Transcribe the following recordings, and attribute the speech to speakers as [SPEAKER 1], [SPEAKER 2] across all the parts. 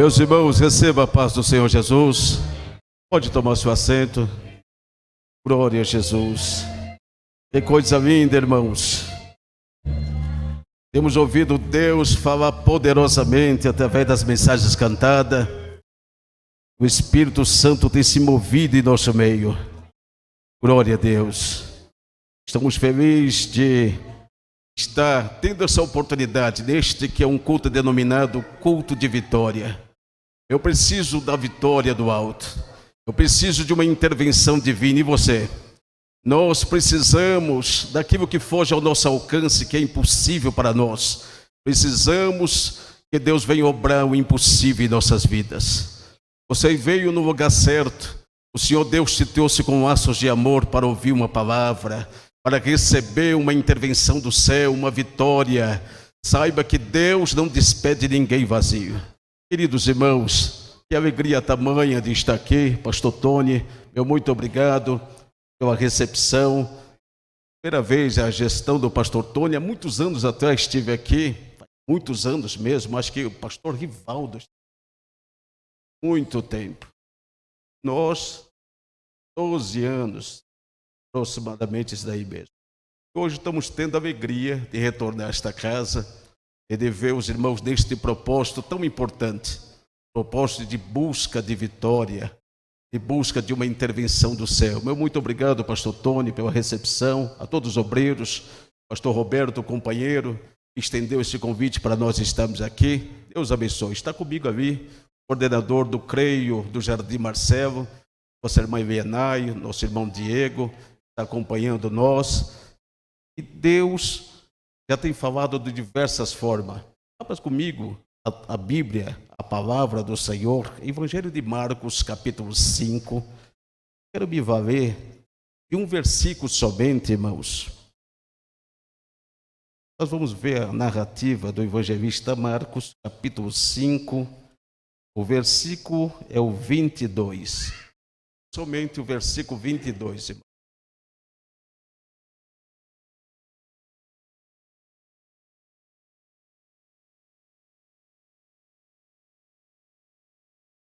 [SPEAKER 1] Meus irmãos, receba a paz do Senhor Jesus. Pode tomar seu assento. Glória a Jesus. Que coisa linda, irmãos. Temos ouvido Deus falar poderosamente através das mensagens cantadas. O Espírito Santo tem se movido em nosso meio. Glória a Deus. Estamos felizes de estar tendo essa oportunidade neste que é um culto denominado culto de vitória. Eu preciso da vitória do alto. Eu preciso de uma intervenção divina. E você? Nós precisamos daquilo que foge ao nosso alcance, que é impossível para nós. Precisamos que Deus venha obrar o impossível em nossas vidas. Você veio no lugar certo. O Senhor Deus te trouxe com laços de amor para ouvir uma palavra, para receber uma intervenção do céu, uma vitória. Saiba que Deus não despede ninguém vazio. Queridos irmãos, que alegria tamanha de estar aqui. Pastor Tony, meu muito obrigado pela recepção. Primeira vez a gestão do pastor Tony, há muitos anos atrás estive aqui, muitos anos mesmo, acho que o pastor Rivaldo, muito tempo. Nós, 12 anos, aproximadamente isso daí mesmo. Hoje estamos tendo a alegria de retornar a esta casa e de ver os irmãos neste propósito tão importante, propósito de busca de vitória, de busca de uma intervenção do céu. Meu muito obrigado, pastor Tony, pela recepção, a todos os obreiros, pastor Roberto, companheiro, que estendeu esse convite para nós estarmos aqui. Deus abençoe. Está comigo ali, coordenador do CREIO do Jardim Marcelo, nossa irmã Ivenai, nosso irmão Diego, está acompanhando nós. E Deus já tem falado de diversas formas. Abra comigo a Bíblia, a palavra do Senhor, Evangelho de Marcos, capítulo 5. Quero me valer de um versículo somente, irmãos. Nós vamos ver a narrativa do evangelista Marcos, capítulo 5. O versículo é o 22. Somente o versículo 22, irmão.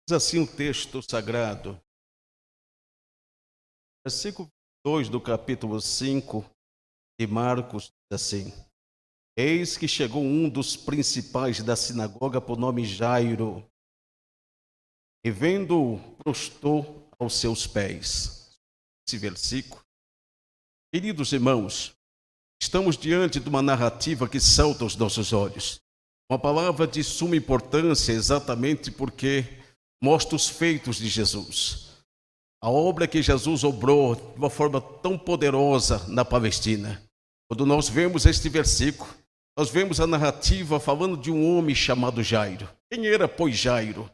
[SPEAKER 1] Diz assim o texto sagrado. Versículo 2 do capítulo 5 de Marcos diz assim: Eis que chegou um dos principais da sinagoga por nome Jairo, e vendo-o, prostrou aos seus pés. Esse versículo, queridos irmãos, estamos diante de uma narrativa que salta aos nossos olhos. Uma palavra de suma importância, exatamente porque mostra os feitos de Jesus. A obra que Jesus obrou de uma forma tão poderosa na Palestina. Quando nós vemos este versículo, nós vemos a narrativa falando de um homem chamado Jairo. Quem era, pois, Jairo?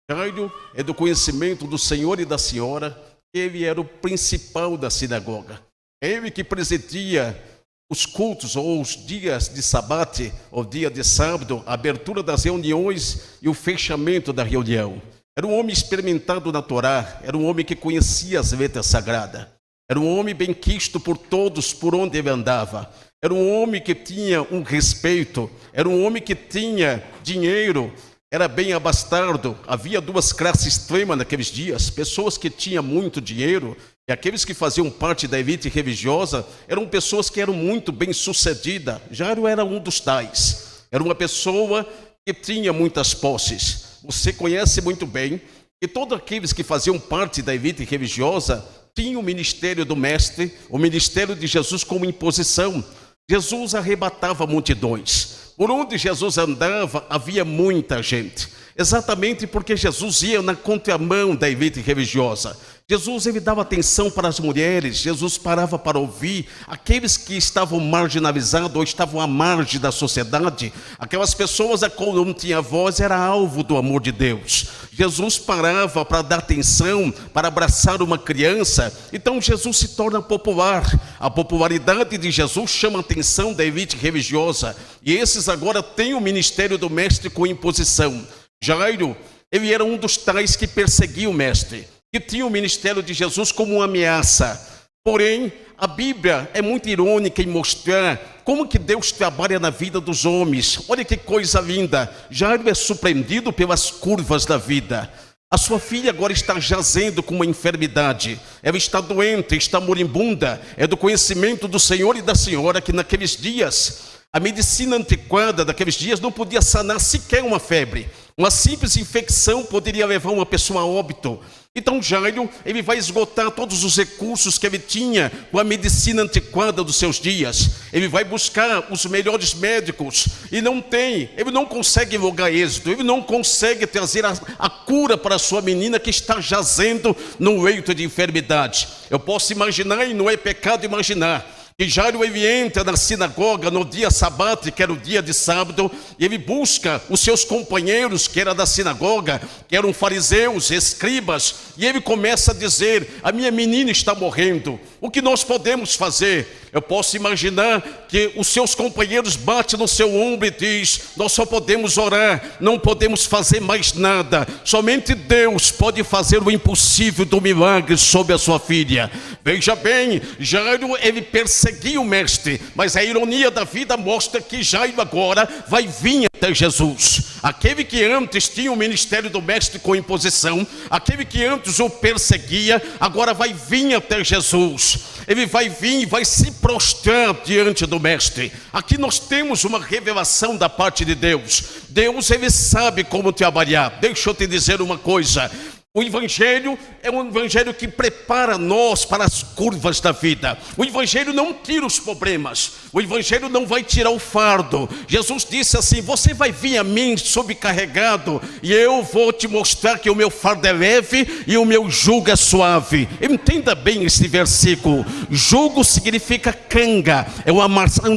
[SPEAKER 1] Jairo é do conhecimento do Senhor e da Senhora. Ele era o principal da sinagoga. É ele que presidia os cultos ou os dias de sabate, ou dia de sábado, a abertura das reuniões e o fechamento da reunião. Era um homem experimentado na Torá, era um homem que conhecia as letras sagradas. Era um homem bem quisto por todos por onde ele andava. Era um homem que tinha um respeito, era um homem que tinha dinheiro, era bem abastado. Havia duas classes extremas naqueles dias: pessoas que tinham muito dinheiro e aqueles que faziam parte da elite religiosa eram pessoas que eram muito bem sucedidas. Jairo era um dos tais. Era uma pessoa que tinha muitas posses. Você conhece muito bem que todos aqueles que faziam parte da elite religiosa tinham o ministério do mestre, o ministério de Jesus como imposição. Jesus arrebatava multidões. Por onde Jesus andava, havia muita gente. Exatamente porque Jesus ia na contramão da elite religiosa. Jesus, ele dava atenção para as mulheres. Jesus parava para ouvir aqueles que estavam marginalizados ou estavam à margem da sociedade. Aquelas pessoas a qual não tinha voz era alvo do amor de Deus. Jesus parava para dar atenção, para abraçar uma criança. Então Jesus se torna popular. A popularidade de Jesus chama a atenção da elite religiosa. E esses agora têm o ministério do mestre com imposição. Jairo, ele era um dos tais que perseguia o mestre, que tinha o ministério de Jesus como uma ameaça. Porém, a Bíblia é muito irônica em mostrar como que Deus trabalha na vida dos homens. Olha que coisa linda. Jairo é surpreendido pelas curvas da vida. A sua filha agora está jazendo com uma enfermidade. Ela está doente, está moribunda. É do conhecimento do Senhor e da Senhora que naqueles dias, a medicina antiquada daqueles dias não podia sanar sequer uma febre. Uma simples infecção poderia levar uma pessoa a óbito. Então Jairo, ele vai esgotar todos os recursos que ele tinha com a medicina antiquada dos seus dias. Ele vai buscar os melhores médicos e ele não consegue lograr êxito. Ele não consegue trazer a cura para a sua menina que está jazendo num leito de enfermidade. Eu posso imaginar, e não é pecado imaginar, que Jairo ele entra na sinagoga no dia sabático, que era o dia de sábado, e ele busca os seus companheiros que eram da sinagoga, que eram fariseus, escribas, e ele começa a dizer: a minha menina está morrendo, o que nós podemos fazer? Eu posso imaginar que os seus companheiros batem no seu ombro e diz: nós só podemos orar, não podemos fazer mais nada, somente Deus pode fazer o impossível do milagre sobre a sua filha. Veja bem, Jairo ele perseguia o mestre, mas a ironia da vida mostra que Jairo agora vai vir até Jesus. Aquele que antes tinha o ministério do mestre com imposição, aquele que antes o perseguia, agora vai vir até Jesus. Ele vai vir e vai se prostrar diante do mestre. Aqui nós temos uma revelação da parte de Deus. Deus, ele sabe como trabalhar. Deixa eu te dizer uma coisa: o Evangelho é um Evangelho que prepara nós para as curvas da vida. O Evangelho não tira os problemas. O Evangelho não vai tirar o fardo. Jesus disse assim: você vai vir a mim sobrecarregado e eu vou te mostrar que o meu fardo é leve e o meu jugo é suave. Entenda bem esse versículo. Jugo significa canga. É uma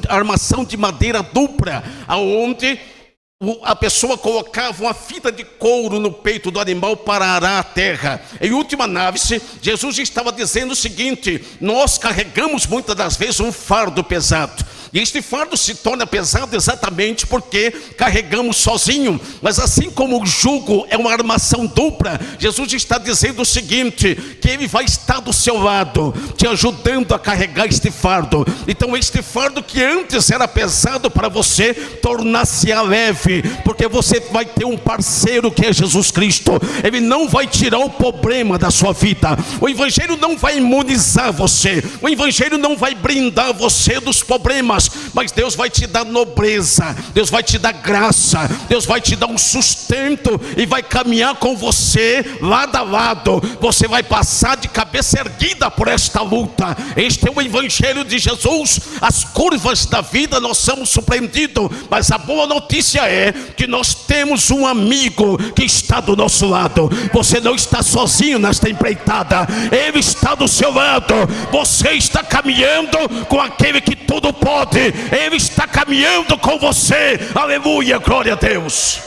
[SPEAKER 1] armação de madeira dupla, aonde a pessoa colocava uma fita de couro no peito do animal para arar a terra. Em última análise, Jesus estava dizendo o seguinte: nós carregamos muitas das vezes um fardo pesado. E este fardo se torna pesado exatamente porque carregamos sozinho. Mas assim como o jugo é uma armação dupla, Jesus está dizendo o seguinte: que Ele vai estar do seu lado, te ajudando a carregar este fardo. Então este fardo que antes era pesado para você, tornar-se-á leve, porque você vai ter um parceiro que é Jesus Cristo. Ele não vai tirar o problema da sua vida. O Evangelho não vai imunizar você. O Evangelho não vai brindar você dos problemas. Mas Deus vai te dar nobreza, Deus vai te dar graça, Deus vai te dar um sustento e vai caminhar com você lado a lado. Você vai passar de cabeça erguida por esta luta. Este é o Evangelho de Jesus. As curvas da vida nós somos surpreendidos, mas a boa notícia é que nós temos um amigo que está do nosso lado. Você não está sozinho nesta empreitada, Ele está do seu lado. Você está caminhando com aquele que tudo pode. Ele está caminhando com você. Aleluia, glória a Deus.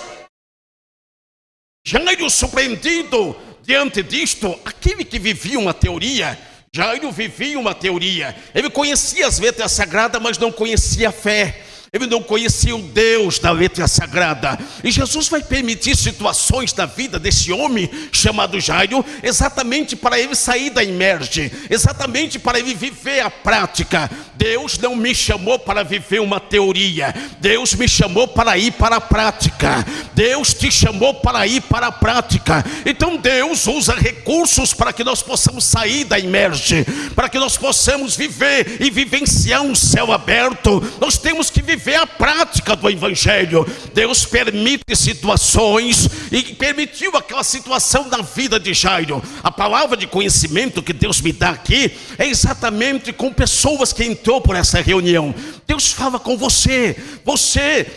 [SPEAKER 1] Jairo surpreendido diante disto, aquele que vivia uma teoria. Jairo vivia uma teoria. Ele conhecia as letras sagradas, mas não conhecia a fé. Ele não conhecia o Deus da letra sagrada. E Jesus vai permitir situações da vida desse homem chamado Jairo, exatamente para ele sair da imerge, exatamente para ele viver a prática. Deus não me chamou para viver uma teoria. Deus me chamou para ir para a prática. Deus te chamou para ir para a prática. Então Deus usa recursos para que nós possamos sair da imerge, para que nós possamos viver e vivenciar um céu aberto. Nós temos que viver a prática do Evangelho. Deus permite situações, e permitiu aquela situação na vida de Jairo. A palavra de conhecimento que Deus me dá aqui é exatamente com pessoas que entrou por essa reunião. Deus fala com você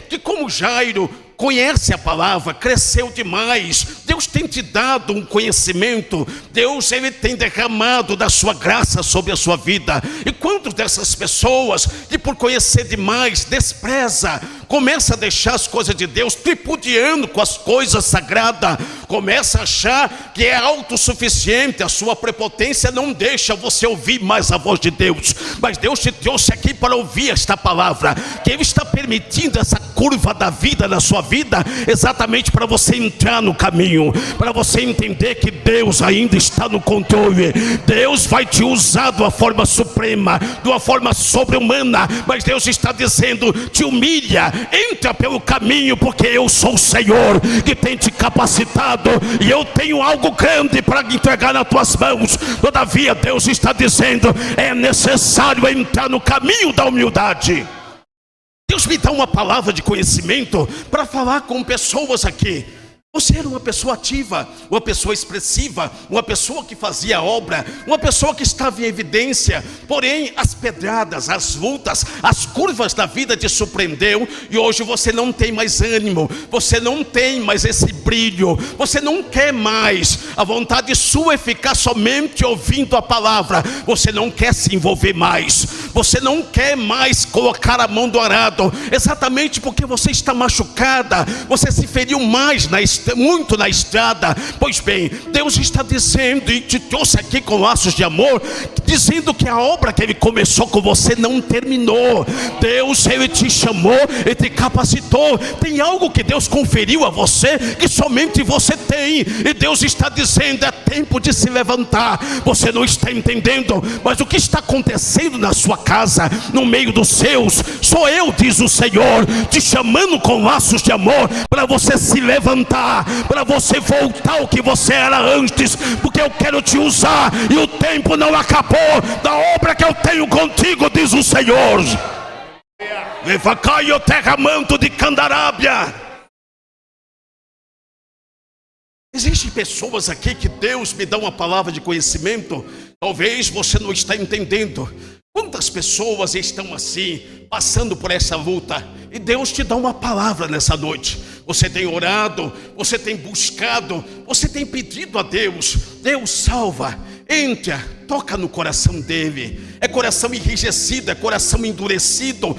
[SPEAKER 1] que como Jairo conhece a palavra, cresceu demais. Deus tem te dado um conhecimento. Deus, Ele tem derramado da sua graça sobre a sua vida. E quantas dessas pessoas que por conhecer demais despreza, começa a deixar as coisas de Deus, tripudiando com as coisas sagradas, começa a achar que é autossuficiente. A sua prepotência não deixa você ouvir mais a voz de Deus. Mas Deus te trouxe aqui para ouvir esta palavra, que Ele está permitindo essa curva da vida na sua vida, exatamente para você entrar no caminho, para você entender que Deus ainda está no controle. Deus vai te usar de uma forma suprema, de uma forma sobre-humana, mas Deus está dizendo: te humilha, entra pelo caminho, porque eu sou o Senhor que tem te capacitado, e eu tenho algo grande para entregar nas tuas mãos. Todavia Deus está dizendo: é necessário entrar no caminho da humildade. Deus me dá uma palavra de conhecimento para falar com pessoas aqui. Você era uma pessoa ativa, uma pessoa expressiva, uma pessoa que fazia obra, uma pessoa que estava em evidência. Porém, as pedradas, as lutas, as curvas da vida te surpreendeu, e hoje você não tem mais ânimo, você não tem mais esse brilho, você não quer mais. A vontade sua é ficar somente ouvindo a palavra, você não quer se envolver mais, você não quer mais colocar a mão do arado, exatamente porque você está machucada, você se feriu mais muito na estrada. Pois bem, Deus está dizendo, e te trouxe aqui com laços de amor, dizendo que a obra que Ele começou com você não terminou. Deus, Ele te chamou e te capacitou. Tem algo que Deus conferiu a você que somente você tem, e Deus está dizendo: é tempo de se levantar. Você não está entendendo, mas o que está acontecendo na sua casa, no meio dos seus, sou eu, diz o Senhor, te chamando com laços de amor para você se levantar, para você voltar ao que você era antes, porque eu quero te usar, e o tempo não acabou da obra que eu tenho contigo, diz o Senhor. Levacai o terra-manto de Candarábia. Existem pessoas aqui que Deus me dá uma palavra de conhecimento. Talvez você não está entendendo. Quantas pessoas estão assim, passando por essa luta, e Deus te dá uma palavra nessa noite. Você tem orado, você tem buscado, você tem pedido a Deus: Deus, salva, entra, toca no coração dele. É coração enrijecido, é coração endurecido,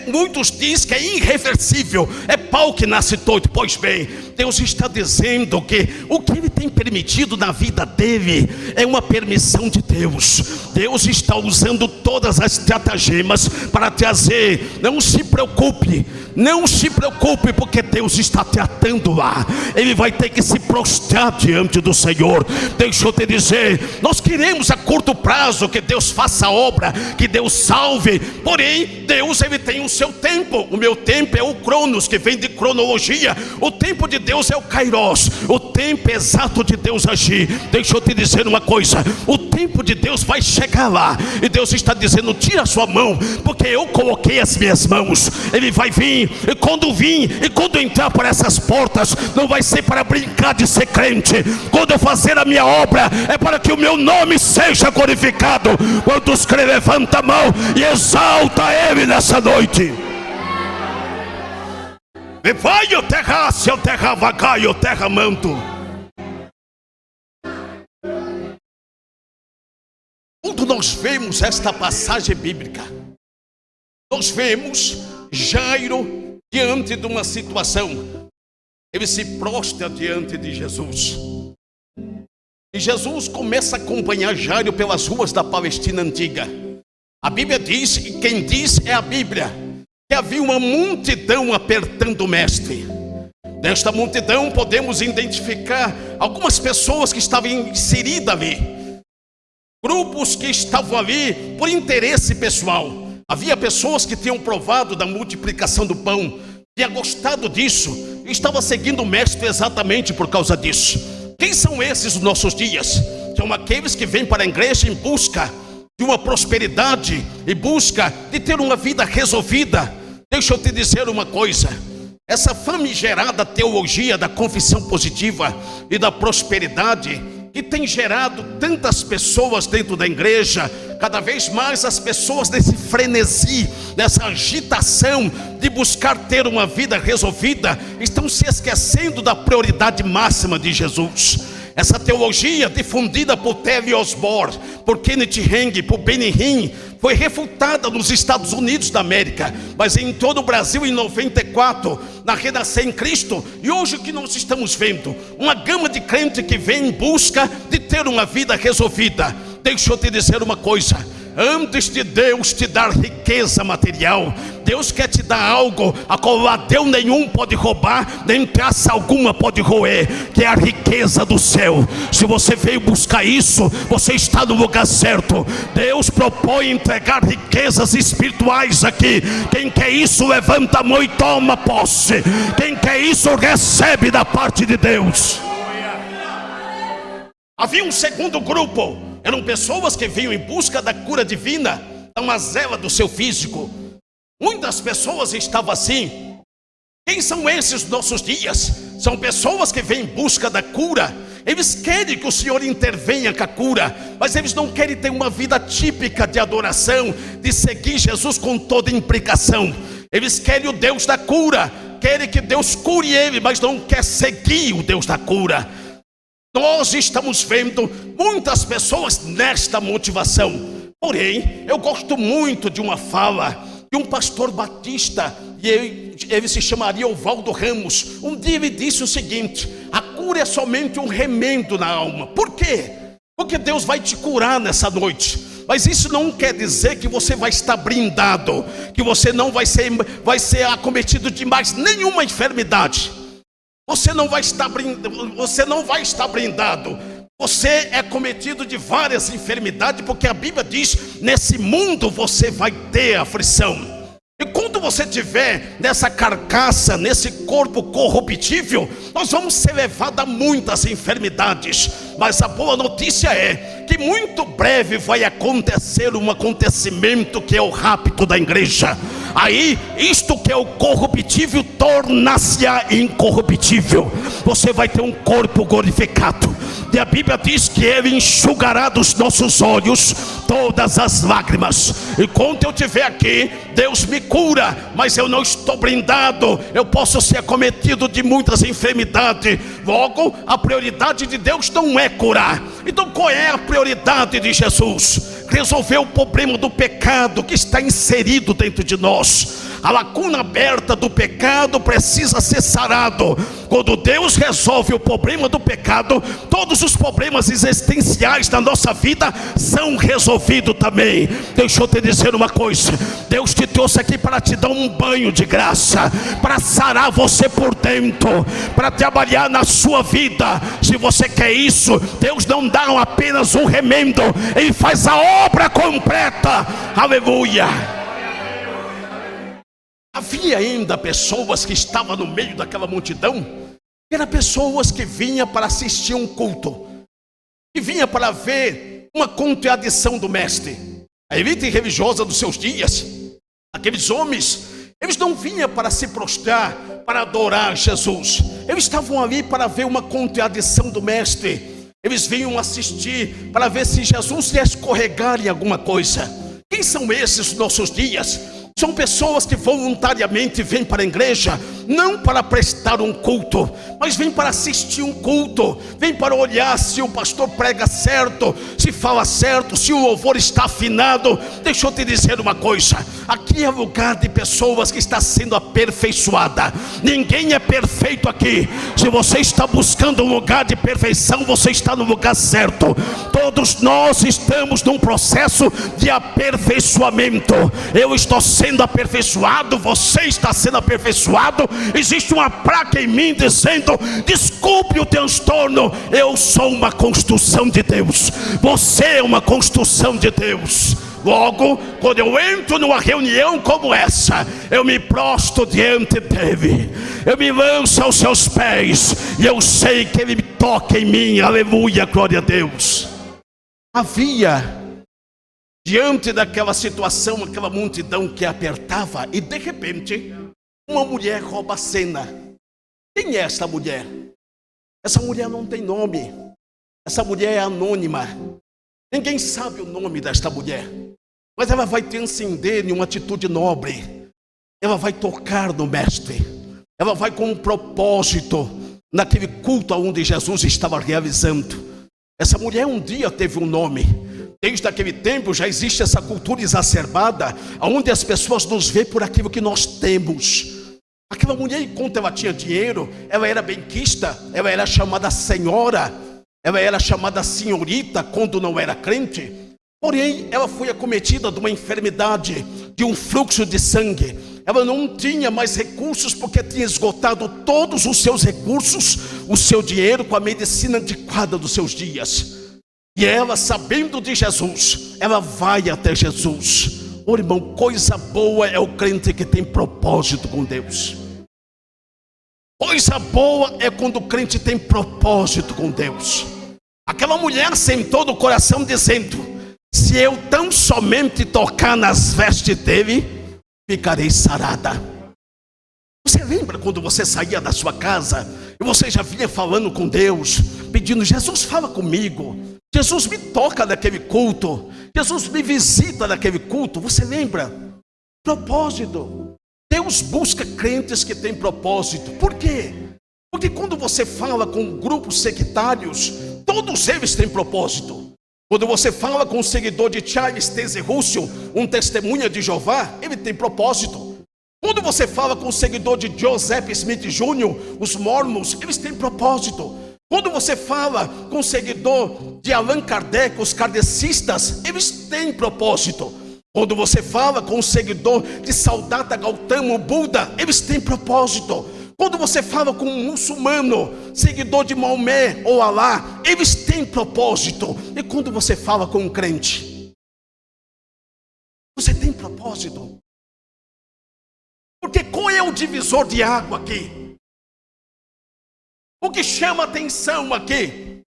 [SPEAKER 1] muitos dizem que é irreversível, é pau que nasce torto. Pois bem, Deus está dizendo que o que Ele tem permitido na vida dele é uma permissão de Deus. Deus está usando todas as estratagemas para trazer. Não se preocupe, não se preocupe, porque Deus está tratando lá. Ele vai ter que se prostrar diante do Senhor. Deixa eu te dizer, nós queremos a curto prazo que Deus faça a obra, que Deus salve. Porém, Deus, Ele tem o seu tempo. O meu tempo é o Cronos, que vem de cronologia. O tempo de Deus é o Kairos, o tempo exato de Deus agir. Deixa eu te dizer uma coisa: o tempo de Deus vai chegar lá, e Deus está dizendo: tira a sua mão, porque eu coloquei as minhas mãos. Ele vai vir, e quando entrar por essas portas, não vai ser para brincar de ser crente. Quando eu fazer a minha obra, é para que o meu nome seja glorificado. Quantos creem, levanta a mão e exalta Ele nessa noite. E vai o terrácio, o terra vagai, o terra manto. Quando nós vemos esta passagem bíblica, nós vemos Jairo diante de uma situação. Ele se prostra diante de Jesus, e Jesus começa a acompanhar Jairo pelas ruas da Palestina antiga. A Bíblia diz, e quem diz é a Bíblia, que havia uma multidão apertando o mestre. Desta multidão podemos identificar algumas pessoas que estavam inseridas ali, grupos que estavam ali por interesse pessoal. Havia pessoas que tinham provado da multiplicação do pão, tinha gostado disso, e estava seguindo o mestre exatamente por causa disso. Quem são esses nos nossos dias? São aqueles que vêm para a igreja em busca de uma prosperidade, em busca de ter uma vida resolvida. Deixa eu te dizer uma coisa: essa famigerada teologia da confissão positiva e da prosperidade, que tem gerado tantas pessoas dentro da igreja, cada vez mais as pessoas nesse frenesi, nessa agitação de buscar ter uma vida resolvida, estão se esquecendo da prioridade máxima de Jesus. Essa teologia difundida por T.L. Osborne, por Kenneth Hagin, por Benny Hinn, foi refutada nos Estados Unidos da América, mas em todo o Brasil em 94, na Renascer em Cristo. E hoje o que nós estamos vendo? Uma gama de crentes que vem em busca de ter uma vida resolvida. Deixa eu te dizer uma coisa: antes de Deus te dar riqueza material, Deus quer te dar algo a qual ladrão nenhum pode roubar, nem traça alguma pode roer, que é a riqueza do céu. Se você veio buscar isso, você está no lugar certo. Deus propõe entregar riquezas espirituais aqui. Quem quer isso, levanta a mão e toma posse. Quem quer isso, recebe da parte de Deus. Havia um segundo grupo, eram pessoas que vinham em busca da cura divina, da mazela do seu físico. Muitas pessoas estavam assim. Quem são esses nossos dias? São pessoas que vêm em busca da cura. Eles querem que o Senhor intervenha com a cura, mas eles não querem ter uma vida típica de adoração, de seguir Jesus com toda implicação. Eles querem o Deus da cura, querem que Deus cure ele, mas não quer seguir o Deus da cura. Nós estamos vendo muitas pessoas nesta motivação. Porém, eu gosto muito de uma fala de um pastor batista, e ele se chamaria Oswaldo Ramos. Um dia ele disse o seguinte: a cura é somente um remendo na alma. Por quê? Porque Deus vai te curar nessa noite, mas isso não quer dizer que você vai estar blindado, que você não vai ser acometido de mais nenhuma enfermidade. Você não vai estar blindado. Você é cometido de várias enfermidades, porque a Bíblia diz: nesse mundo você vai ter aflição. E quando você tiver nessa carcaça, nesse corpo corruptível, nós vamos ser levados a muitas enfermidades. Mas a boa notícia é que muito breve vai acontecer um acontecimento, que é o rapto da igreja. Aí, isto que é o corruptível torna-se incorruptível. Você vai ter um corpo glorificado. E a Bíblia diz que Ele enxugará dos nossos olhos todas as lágrimas. E quando eu estiver aqui, Deus me cura, mas eu não estou blindado. Eu posso ser acometido de muitas enfermidades. Logo, a prioridade de Deus não é curar. Então qual é a prioridade de Jesus? Resolver o problema do pecado que está inserido dentro de nós. A lacuna aberta do pecado precisa ser sarado. Quando Deus resolve o problema do pecado, todos os problemas existenciais da nossa vida são resolvidos também. Deixa eu te dizer uma coisa: Deus te trouxe aqui para te dar um banho de graça, para sarar você por dentro, para trabalhar na sua vida. Se você quer isso, Deus não dá apenas um remendo, Ele faz a obra completa. Aleluia. Havia ainda pessoas que estavam no meio daquela multidão. Eram pessoas que vinham para assistir um culto, que vinham para ver uma contradição do mestre. A elite religiosa dos seus dias, aqueles homens, eles não vinham para se prostrar, para adorar Jesus. Eles estavam ali para ver uma contradição do mestre. Eles vinham assistir para ver se Jesus ia escorregar em alguma coisa. Quem são esses nossos dias? São pessoas que voluntariamente vêm para a igreja, não para prestar um culto, mas vêm para assistir um culto, vêm para olhar se o pastor prega certo, se fala certo, se o louvor está afinado. Deixa eu te dizer uma coisa: aqui é lugar de pessoas que está sendo aperfeiçoada. Ninguém é perfeito aqui. Se você está buscando um lugar de perfeição, você está no lugar certo. Todos nós estamos num processo de aperfeiçoamento. Eu estou sendo aperfeiçoado, você está sendo aperfeiçoado. Existe uma placa em mim dizendo: desculpe o transtorno, eu sou uma construção de Deus. Você é uma construção de Deus. Logo, quando eu entro numa reunião como essa, eu me prostro diante dele, eu me lanço aos seus pés, e eu sei que ele toca em mim. Aleluia, glória a Deus. Havia, diante daquela situação, aquela multidão que apertava, e de repente uma mulher rouba a cena. Quem é essa mulher? Essa mulher não tem nome. Essa mulher é anônima. Ninguém sabe o nome desta mulher, mas ela vai transcender em uma atitude nobre. Ela vai tocar no mestre. Ela vai com um propósito naquele culto onde Jesus estava realizando. Essa mulher um dia teve um nome. Desde aquele tempo já existe essa cultura exacerbada, onde as pessoas nos veem por aquilo que nós temos. Aquela mulher, enquanto ela tinha dinheiro, ela era benquista, ela era chamada senhora, ela era chamada senhorita quando não era crente. Porém, ela foi acometida de uma enfermidade, de um fluxo de sangue. Ela não tinha mais recursos, porque tinha esgotado todos os seus recursos, o seu dinheiro, com a medicina adequada dos seus dias. E ela, sabendo de Jesus, ela vai até Jesus. Oh, irmão, coisa boa é o crente que tem propósito com Deus. Coisa boa é quando o crente tem propósito com Deus. Aquela mulher sentou no coração dizendo: se eu tão somente tocar nas vestes dele, ficarei sarada. Você lembra quando você saía da sua casa e você já vinha falando com Deus, pedindo: Jesus, fala comigo, Jesus, me toca naquele culto, Jesus, me visita naquele culto? Você lembra? Propósito. Deus busca crentes que têm propósito. Por quê? Porque quando você fala com grupos sectários, todos eles têm propósito. Quando você fala com um seguidor de Charles Taze Russell, um testemunha de Jeová, ele tem propósito. Quando você fala com um seguidor de Joseph Smith Jr., os mormons, eles têm propósito. Quando você fala com um seguidor de Allan Kardec, os kardecistas, eles têm propósito. Quando você fala com um seguidor de Siddhartha Gautama, o Buda, eles têm propósito. Quando você fala com um muçulmano, seguidor de Maomé ou Alá, eles têm propósito. E quando você fala com um crente, você tem propósito. Porque qual é o divisor de água aqui? O que chama atenção aqui?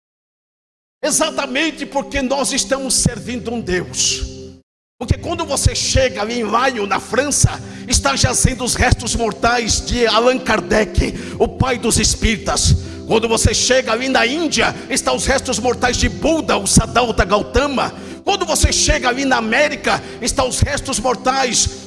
[SPEAKER 1] Exatamente porque nós estamos servindo um Deus. Porque quando você chega ali em Lyon, na França, está jazendo os restos mortais de Allan Kardec, o pai dos espíritas. Quando você chega ali na Índia, estão os restos mortais de Buda, o Siddhartha Gautama. Quando você chega ali na América, estão os restos mortais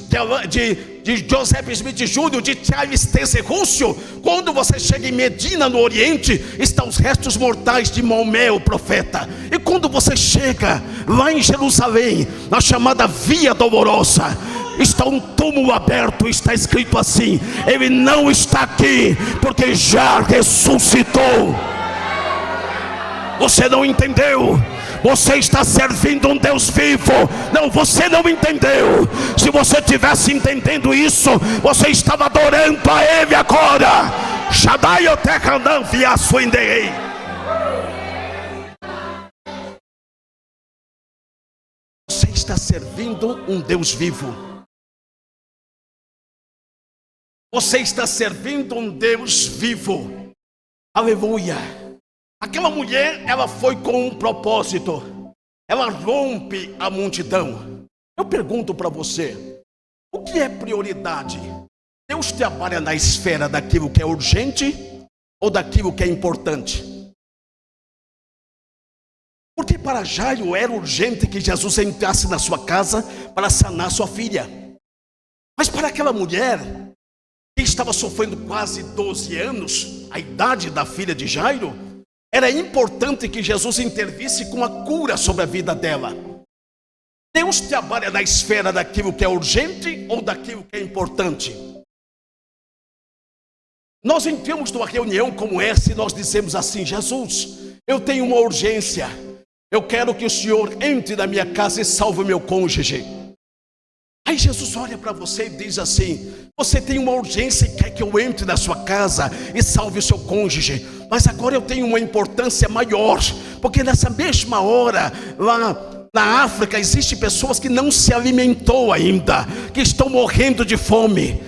[SPEAKER 1] de Joseph Smith Jr., de Charles Taze Russell. Quando você chega em Medina, no Oriente, estão os restos mortais de Maomé, o profeta. E quando você chega lá em Jerusalém, na chamada Via Dolorosa, está um túmulo aberto, está escrito assim: ele não está aqui, porque já ressuscitou. Você não entendeu? Você está servindo um Deus vivo. Não, você não entendeu. Se você tivesse entendendo isso, você estava adorando a Ele agora. Shaddai Otekanam Viasuindei. Você está servindo um Deus vivo. Você está servindo um Deus vivo. Aleluia. Aquela mulher, ela foi com um propósito. Ela rompe a multidão. Eu pergunto para você: o que é prioridade? Deus trabalha na esfera daquilo que é urgente ou daquilo que é importante? Porque para Jairo era urgente que Jesus entrasse na sua casa para sanar sua filha. Mas para aquela mulher que estava sofrendo quase 12 anos, a idade da filha de Jairo, era importante que Jesus intervisse com a cura sobre a vida dela. Deus trabalha na esfera daquilo que é urgente ou daquilo que é importante? Nós entramos numa reunião como essa e nós dizemos assim: Jesus, eu tenho uma urgência. Eu quero que o Senhor entre na minha casa e salve o meu cônjuge. Aí Jesus olha para você e diz assim: você tem uma urgência e quer que eu entre na sua casa e salve o seu cônjuge. Mas agora eu tenho uma importância maior, porque nessa mesma hora, lá na África, existem pessoas que não se alimentou ainda, que estão morrendo de fome.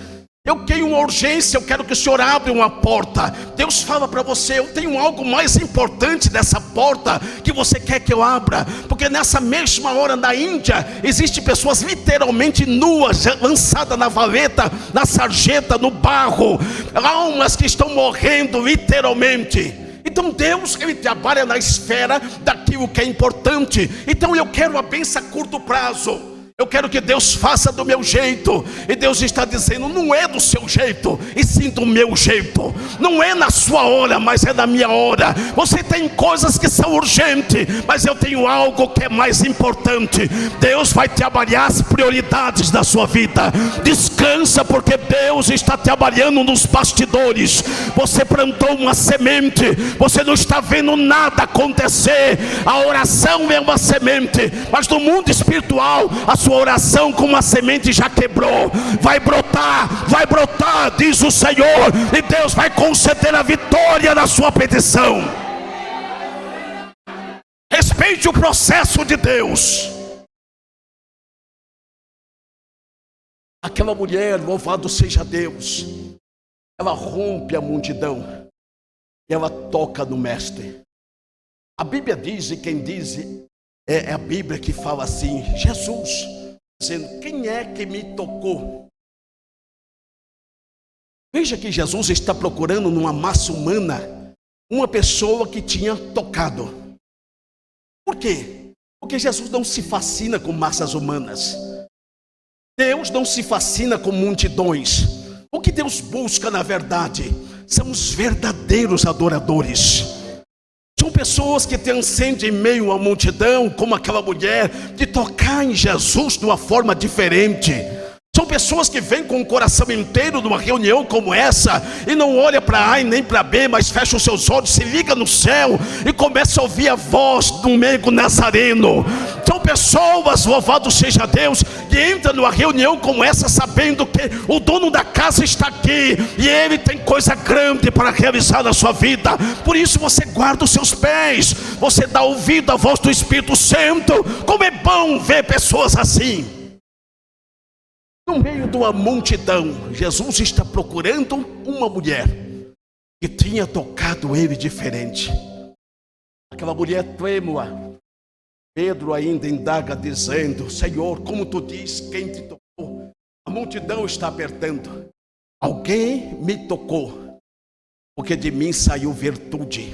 [SPEAKER 1] Eu tenho uma urgência, eu quero que o Senhor abra uma porta. Deus fala para você: eu tenho algo mais importante nessa porta que você quer que eu abra. Porque nessa mesma hora na Índia, existem pessoas literalmente nuas, lançadas na valeta, na sarjeta, no barro. Almas que estão morrendo literalmente. Então Deus, Ele trabalha na esfera daquilo que é importante. Então eu quero a bênção a curto prazo. Eu quero que Deus faça do meu jeito. E Deus está dizendo: não é do seu jeito, e sim do meu jeito. Não é na sua hora, mas é na minha hora. Você tem coisas que são urgentes, mas eu tenho algo que é mais importante. Deus vai trabalhar as prioridades da sua vida. Descanse descansa, porque Deus está trabalhando nos bastidores. Você plantou uma semente, você não está vendo nada acontecer. A oração é uma semente, mas no mundo espiritual a sua oração como uma semente já quebrou. Vai brotar, diz o Senhor, e Deus vai conceder a vitória na sua petição. Respeite o processo de Deus. Aquela mulher, louvado seja Deus, ela rompe a multidão e ela toca no mestre. A Bíblia diz, e quem diz é a Bíblia que fala assim: Jesus, dizendo, quem é que me tocou? Veja que Jesus está procurando numa massa humana uma pessoa que tinha tocado. Por quê? Porque Jesus não se fascina com massas humanas. Deus não se fascina com multidões. O que Deus busca, na verdade, são os verdadeiros adoradores. São pessoas que transcendem em meio à multidão, como aquela mulher, de tocar em Jesus de uma forma diferente. São pessoas que vêm com o coração inteiro numa reunião como essa e não olha para A e nem para B, mas fecha os seus olhos, se liga no céu e começa a ouvir a voz do meigo nazareno. São pessoas, louvado seja Deus, que entram numa reunião como essa sabendo que o dono da casa está aqui e ele tem coisa grande para realizar na sua vida. Por isso você guarda os seus pés, você dá ouvido à voz do Espírito Santo. Como é bom ver pessoas assim. No meio de uma multidão, Jesus está procurando uma mulher que tinha tocado ele diferente. Aquela mulher trêmula. Pedro ainda indaga dizendo: Senhor, como tu diz, quem te tocou? A multidão está apertando. Alguém me tocou, porque de mim saiu virtude.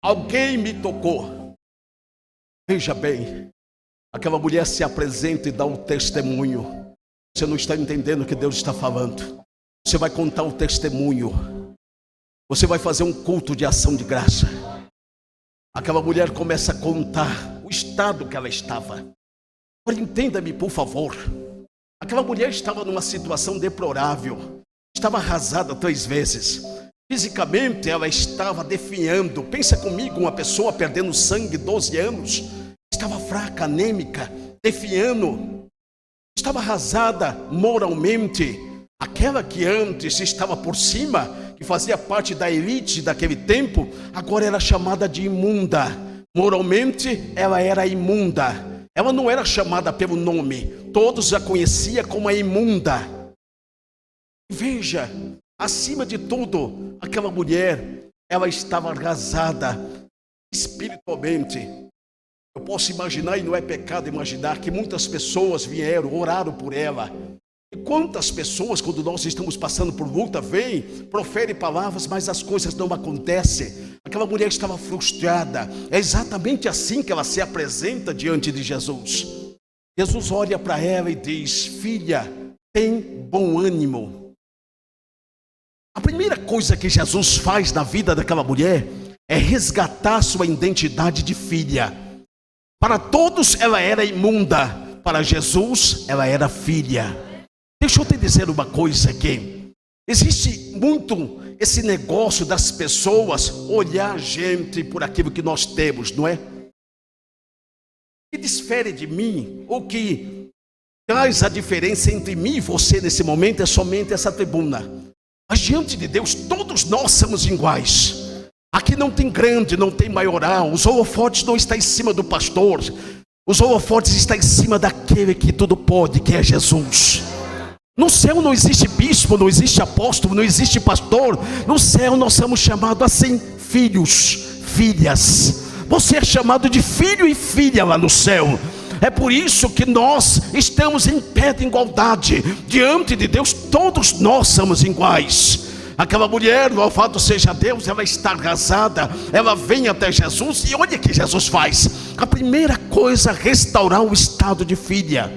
[SPEAKER 1] Alguém me tocou. Veja bem, aquela mulher se apresenta e dá um testemunho. Você não está entendendo o que Deus está falando. Você vai contar o testemunho. Você vai fazer um culto de ação de graça. Aquela mulher começa a contar o estado que ela estava. Agora entenda-me, por favor. Aquela mulher estava numa situação deplorável. Estava arrasada 3 vezes. Fisicamente ela estava definhando. Pensa comigo, uma pessoa perdendo sangue 12 anos. Estava fraca, anêmica, definhando. Estava arrasada moralmente. Aquela que antes estava por cima, que fazia parte da elite daquele tempo, agora era chamada de imunda. Moralmente ela era imunda. Ela não era chamada pelo nome. Todos a conheciam como a imunda. Veja, acima de tudo, aquela mulher, ela estava arrasada espiritualmente. Eu posso imaginar, e não é pecado imaginar, que muitas pessoas vieram, oraram por ela. E quantas pessoas, quando nós estamos passando por luta, vêm, proferem palavras, mas as coisas não acontecem. Aquela mulher estava frustrada. É exatamente assim que ela se apresenta diante de Jesus. Jesus olha para ela e diz: filha, tem bom ânimo. A primeira coisa que Jesus faz na vida daquela mulher é resgatar sua identidade de filha. Para todos ela era imunda, para Jesus ela era filha. Deixa eu te dizer uma coisa aqui. Existe muito esse negócio das pessoas olhar a gente por aquilo que nós temos, não é? O que difere de mim, o que traz a diferença entre mim e você nesse momento é somente essa tribuna. Mas diante de Deus todos nós somos iguais. Aqui não tem grande, não tem maioral. Os holofotes não estão em cima do pastor. Os holofotes estão em cima daquele que tudo pode, que é Jesus. No céu não existe bispo, não existe apóstolo, não existe pastor. No céu nós somos chamados assim, filhos, filhas. Você é chamado de filho e filha lá no céu. É por isso que nós estamos em pé de igualdade. Diante de Deus todos nós somos iguais. Aquela mulher, louvado seja Deus, ela está arrasada. Ela vem até Jesus e olha o que Jesus faz. A primeira coisa, restaurar o estado de filha.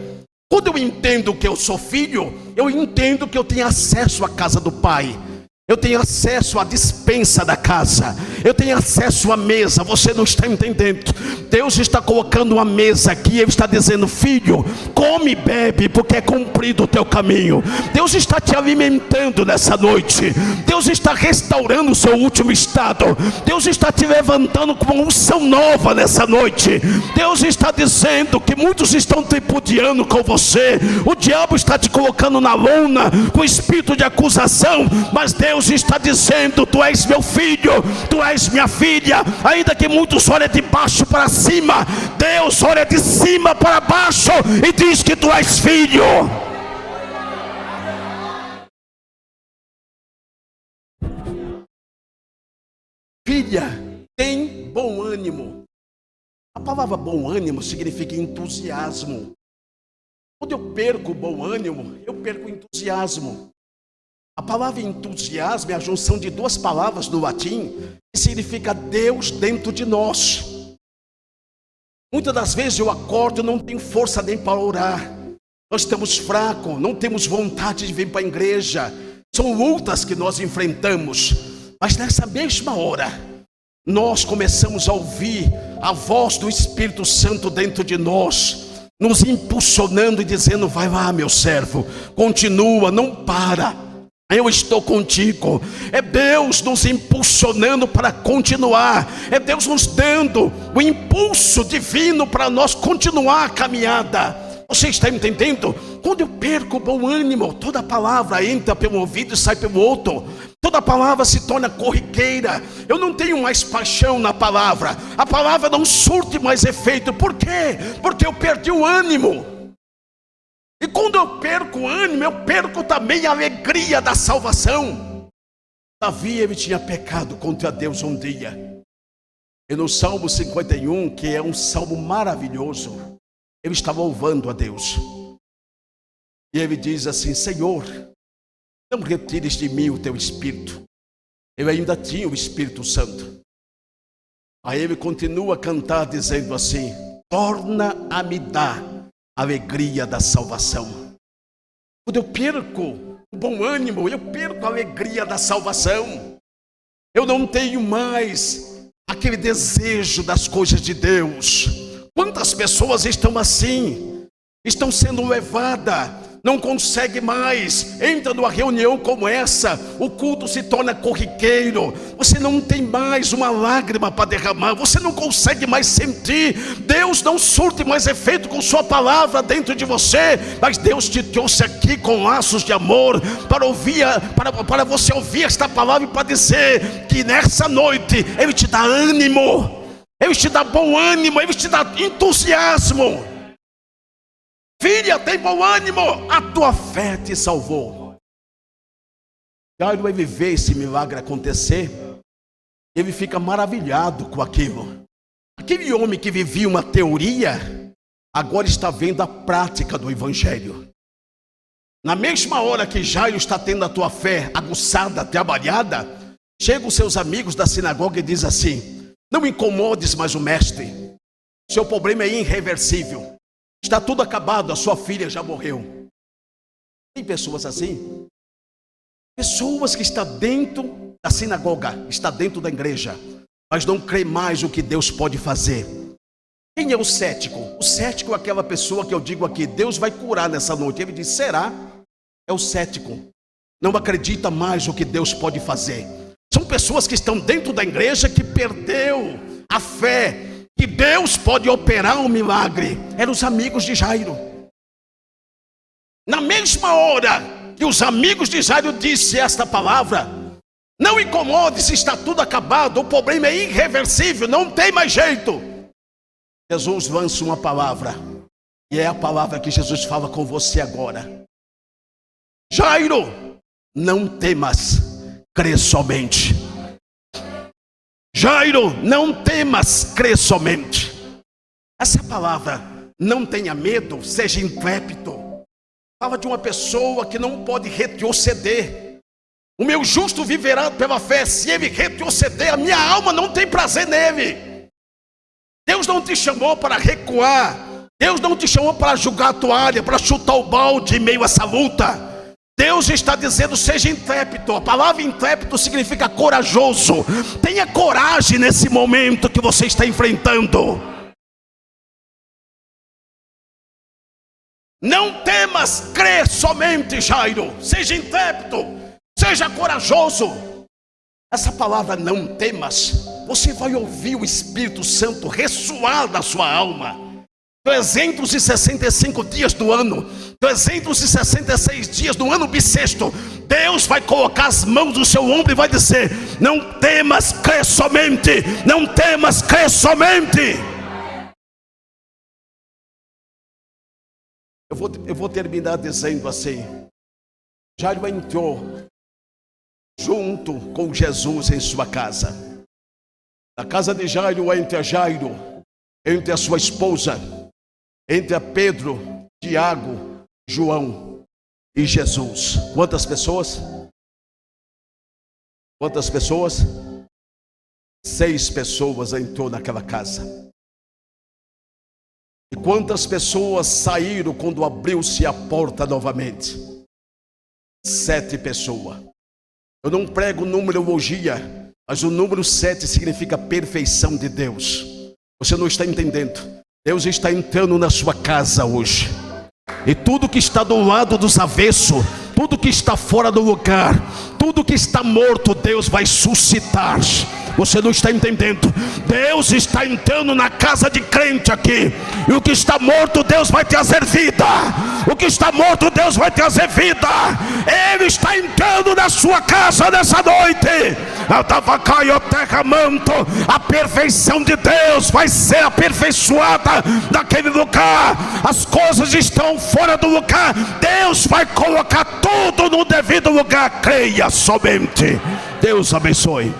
[SPEAKER 1] Quando eu entendo que eu sou filho, eu entendo que eu tenho acesso à casa do Pai. Eu tenho acesso à despensa da casa. eu tenho acesso à mesa. Você não está entendendo. Deus está colocando uma mesa aqui. Ele está dizendo: filho, come e bebe, porque é cumprido o teu caminho. Deus está te alimentando nessa noite. Deus está restaurando o seu último estado. Deus está te levantando com uma unção nova nessa noite. Deus está dizendo que muitos estão tripudiando com você. O diabo está te colocando na lona com espírito de acusação, mas Deus está dizendo: tu és meu filho, tu és minha filha. Ainda que muitos olhem de baixo para cima, Deus olha de cima para baixo e diz que tu és filho. Filha, tem bom ânimo. A palavra bom ânimo significa entusiasmo. Quando eu perco o bom ânimo, eu perco o entusiasmo. A palavra entusiasmo é a junção de duas palavras do latim, que significa Deus dentro de nós. Muitas das vezes eu acordo e não tenho força nem para orar. Nós estamos fracos, não temos vontade de vir para a igreja. São lutas que nós enfrentamos. Mas nessa mesma hora, nós começamos a ouvir a voz do Espírito Santo dentro de nós, nos impulsionando e dizendo: vai lá, meu servo, continua, não para, eu estou contigo. É Deus nos impulsionando para continuar. É Deus nos dando o impulso divino para nós continuar a caminhada. Você está entendendo? Quando eu perco o bom ânimo, toda palavra entra pelo ouvido e sai pelo outro. Toda palavra se torna corriqueira. Eu não tenho mais paixão na palavra. A palavra não surte mais efeito. Por quê? Porque eu perdi o ânimo. E quando eu perco o ânimo, eu perco também a alegria da salvação. Davi, ele tinha pecado contra Deus um dia. E no Salmo 51, que é um salmo maravilhoso, ele estava louvando a Deus. E ele diz assim: Senhor, não retires de mim o teu Espírito. Ele ainda tinha o Espírito Santo. Aí ele continua a cantar dizendo assim: torna a me dar a alegria da salvação. Quando eu perco o bom ânimo, eu perco a alegria da salvação. Eu não tenho mais aquele desejo das coisas de Deus. Quantas pessoas estão assim? Estão sendo levadas, não consegue mais. Entra numa reunião como essa, o culto se torna corriqueiro. Você não tem mais uma lágrima para derramar. Você não consegue mais sentir. Deus não surte mais efeito com sua palavra dentro de você. Mas Deus te trouxe aqui com laços de amor para você ouvir esta palavra e para dizer que nessa noite Ele te dá ânimo, Ele te dá bom ânimo, Ele te dá entusiasmo. Filha, tem bom ânimo, a tua fé te salvou. Jairo vai viver esse milagre acontecer. Ele fica maravilhado com aquilo. Aquele homem que vivia uma teoria, agora está vendo a prática do Evangelho. Na mesma hora que Jairo está tendo a tua fé aguçada, trabalhada, chegam os seus amigos da sinagoga e diz assim: não incomodes mais o mestre, seu problema é irreversível. Está tudo acabado, a sua filha já morreu. Tem pessoas assim? Pessoas que estão dentro da sinagoga, está dentro da igreja, mas não crê mais o que Deus pode fazer. Quem é o cético? O cético é aquela pessoa que eu digo aqui: Deus vai curar nessa noite. Ele diz: será? É o cético. Não acredita mais o que Deus pode fazer. São pessoas que estão dentro da igreja que perdeu a fé que Deus pode operar um milagre. Eram os amigos de Jairo. Na mesma hora que os amigos de Jairo disseram esta palavra: não incomode, se está tudo acabado, o problema é irreversível, não tem mais jeito. Jesus lança uma palavra, e é a palavra que Jesus fala com você agora: Jairo, não temas, crê somente. Jairo, não temas, crê somente. Essa palavra, não tenha medo, seja intrépido, fala de uma pessoa que não pode retroceder. O meu justo viverá pela fé. Se ele retroceder, a minha alma não tem prazer nele. Deus não te chamou para recuar. Deus não te chamou para jogar a toalha, para chutar o balde em meio a essa luta. Deus está dizendo: seja intrépido. A palavra intrépido significa corajoso. Tenha coragem nesse momento que você está enfrentando. Não temas, crê somente, Jairo. Seja intrépido, seja corajoso. Essa palavra não temas, você vai ouvir o Espírito Santo ressoar na sua alma. 365 dias do ano, 366 dias do ano bissexto, Deus vai colocar as mãos no seu ombro e vai dizer: não temas, crê somente. Não temas, crê somente. Eu vou terminar dizendo assim: Jairo entrou junto com Jesus em sua casa. Na casa de Jairo, entre a sua esposa, entre a Pedro, Tiago, João e Jesus. Quantas pessoas? Quantas pessoas? 6 pessoas entrou naquela casa. E quantas pessoas saíram quando abriu-se a porta novamente? 7 pessoas. Eu não prego numerologia, mas o número 7 significa perfeição de Deus. Você não está entendendo? Deus está entrando na sua casa hoje. E tudo que está do lado dos avessos, tudo que está fora do lugar, tudo que está morto, Deus vai suscitar. Você não está entendendo? Deus está entrando na casa de crente aqui. E o que está morto, Deus vai trazer vida. O que está morto, Deus vai trazer vida. Ele está entrando na sua casa nessa noite. A perfeição de Deus vai ser aperfeiçoada naquele lugar. As coisas estão fora do lugar. Deus vai colocar tudo no devido lugar. Creia somente. Deus abençoe.